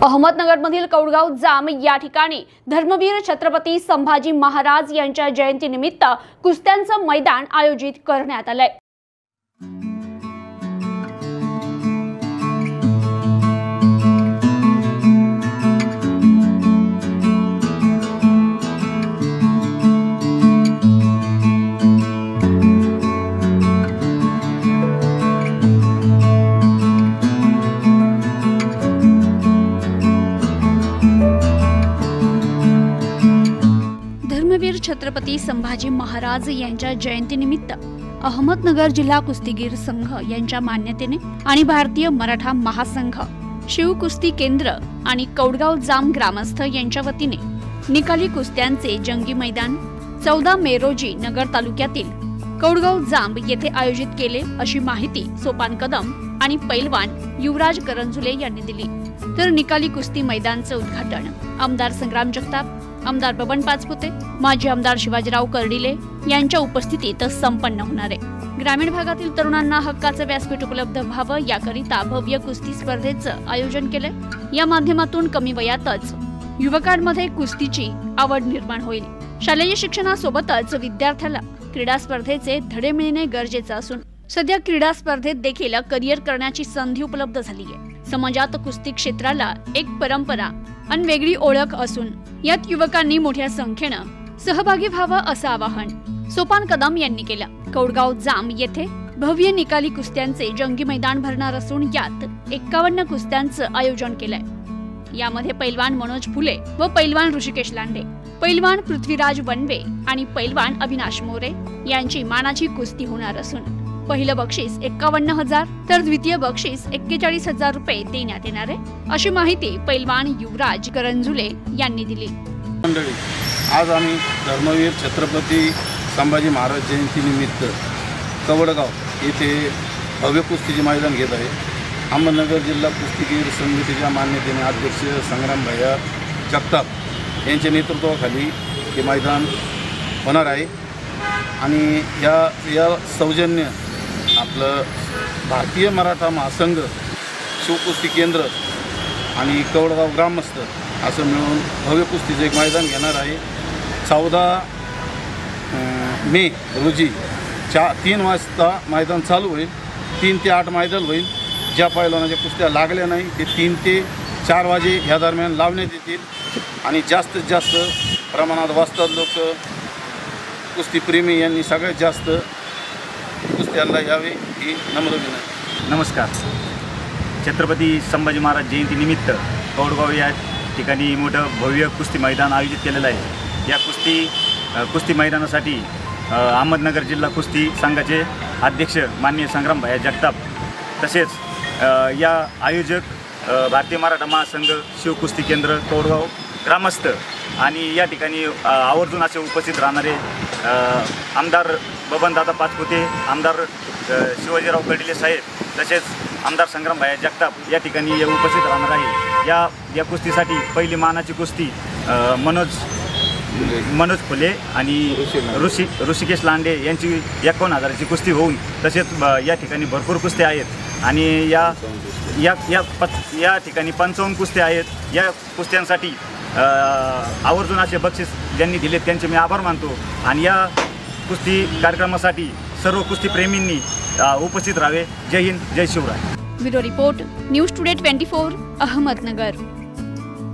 अहमदनगरमधील कौडगाव जाम या ठिकाणी धर्मवीर छत्रपती संभाजी महाराज यांच्या जयंतीनिमित्त कुस्त्यांचं मैदान आयोजित करण्यात आलंय। धर्मवीर छत्रपती संभाजी महाराज यांच्या जयंतीनिमित्त अहमदनगर जिल्हा कुस्तीगीर संघ यांच्या मान्यतेने आणि भारतीय मराठा महासंघ, शिव कुस्ती केंद्र आणि कौडगाव जाम ग्रामस्थ यांच्या वतीने निकाली कुस्त्यांचे जंगी मैदान 14 मे रोजी नगर तालुक्यातील कौडगाव जाम येथे आयोजित केले, अशी माहिती सोपान कदम आणि पैलवान युवराज करंजुले यांनी दिली। तर निकाली कुस्ती मैदानचे उद्घाटन आमदार संग्राम जगताप, आमदार बबन पाचपुते, माजी आमदार शिवाजीराव कर्डिले यांच्या उपस्थितीत संपन्न होणार आहे। ग्रामीण भागातील तरुणांना हक्काचे व्यासपीठ उपलब्ध व्हावं याकरिता भव्य कुस्ती स्पर्धेचं आयोजन केलंय। या माध्यमातून कमी वयातच युवकांमध्ये कुस्तीची आवड निर्माण होईल। शालेय शिक्षणासोबतच विद्यार्थ्याला क्रीडा स्पर्धेचे धडे मिळणे गरजेचे असून सध्या क्रीडा स्पर्धेत देखील करिअर करण्याची संधी उपलब्ध झाली आहे। समाजात कुस्ती क्षेत्राला एक परंपरा आणि वेगळी ओळख असून यात युवकांनी मोठ्या संख्येने सहभागी व्हावं असं आवाहन सोपान कदम यांनी केलं। कौडगाव जाम येथे भव्य निकाली कुस्त्यांचे जंगी मैदान भरणार असून यात 51 कुस्त्यांचं आयोजन केलंय। यामध्ये पैलवान मनोज फुले व पैलवान ऋषिकेश लांडे, पैलवान पृथ्वीराज वनवे आणि पैलवान अविनाश मोरे यांची मानाची कुस्ती होणार असून पहिलं बक्षीस 51,000 तर द्वितीय बक्षीस 41,000 रुपये देण्यात येणार आहे, अशी माहिती पैलवान युवराज करंजुले यांनी दिली। मंडळी, आज आम्ही धर्मवीर छत्रपती संभाजी महाराज जयंतीनिमित्त कवडगाव येथे भव्य कुस्तीचे मैदान घेत आहे। अहमदनगर जिल्हा कुस्तीगीर समितीच्या मान्यतेने अध्यक्ष संग्राम भैया जगताप यांच्या नेतृत्वाखाली हे मैदान होणार आहे आणि या सौजन्य आपलं भारतीय मराठा महासंघ, शिवकुस्ती केंद्र आणि कौडगाव ग्रामस्थ असं मिळून भव्य कुस्तीचं एक मैदान घेणार आहे। 14 मे रोजी 3 वाजता मैदान चालू होईल। 3 ते 8 मैदान होईल। ज्या पैलवानाच्या कुस्त्या लागल्या नाही ते 3 ते 4 वाजे ह्या दरम्यान लावण्यात येतील आणि जास्तीत जास्त प्रमाणात वाचतात लोक कुस्तीप्रेमी यांनी सगळ्यात जास्त कुस्त्यांना यावे ही नम्र विनंती। नमस्कार। छत्रपती संभाजी महाराज जयंतीनिमित्त कौडगाव या ठिकाणी मोठं भव्य कुस्ती मैदान आयोजित केलेलं आहे। या कुस्ती मैदानासाठी अहमदनगर जिल्हा कुस्ती संघाचे अध्यक्ष माननीय संग्राम भैया जगताप तसेच या आयोजक भारतीय मराठा महासंघ, शिव कुस्ती केंद्र, कौडगाव ग्रामस्थ आणि या ठिकाणी आवर्जून असे उपस्थित राहणारे आमदार बबनदादा पाचपुते, आमदार शिवाजीराव कर्डिले साहेब तसेच आमदार संग्राम भैया जगताप या ठिकाणी उपस्थित राहणार आहे। या कुस्तीसाठी पहिली मानाची कुस्ती मनोज फुले आणि ऋषिकेश लांडे यांची 51,000ची कुस्ती होऊन तसेच या ठिकाणी भरपूर कुस्त्या आहेत आणि या ठिकाणी 55 कुस्त्या आहेत। या कुस्त्यांसाठी आवर्जून असे बक्षीस ज्यांनी दिले त्यांचे मी आभार मानतो आणि या कुस्ती कार्यक्रमासाठी सर्व कुस्तीप्रेमींनी उपस्थित राहावे। जय हिंद, जय Shivray. Bureau report, news today 24, Ahmednagar.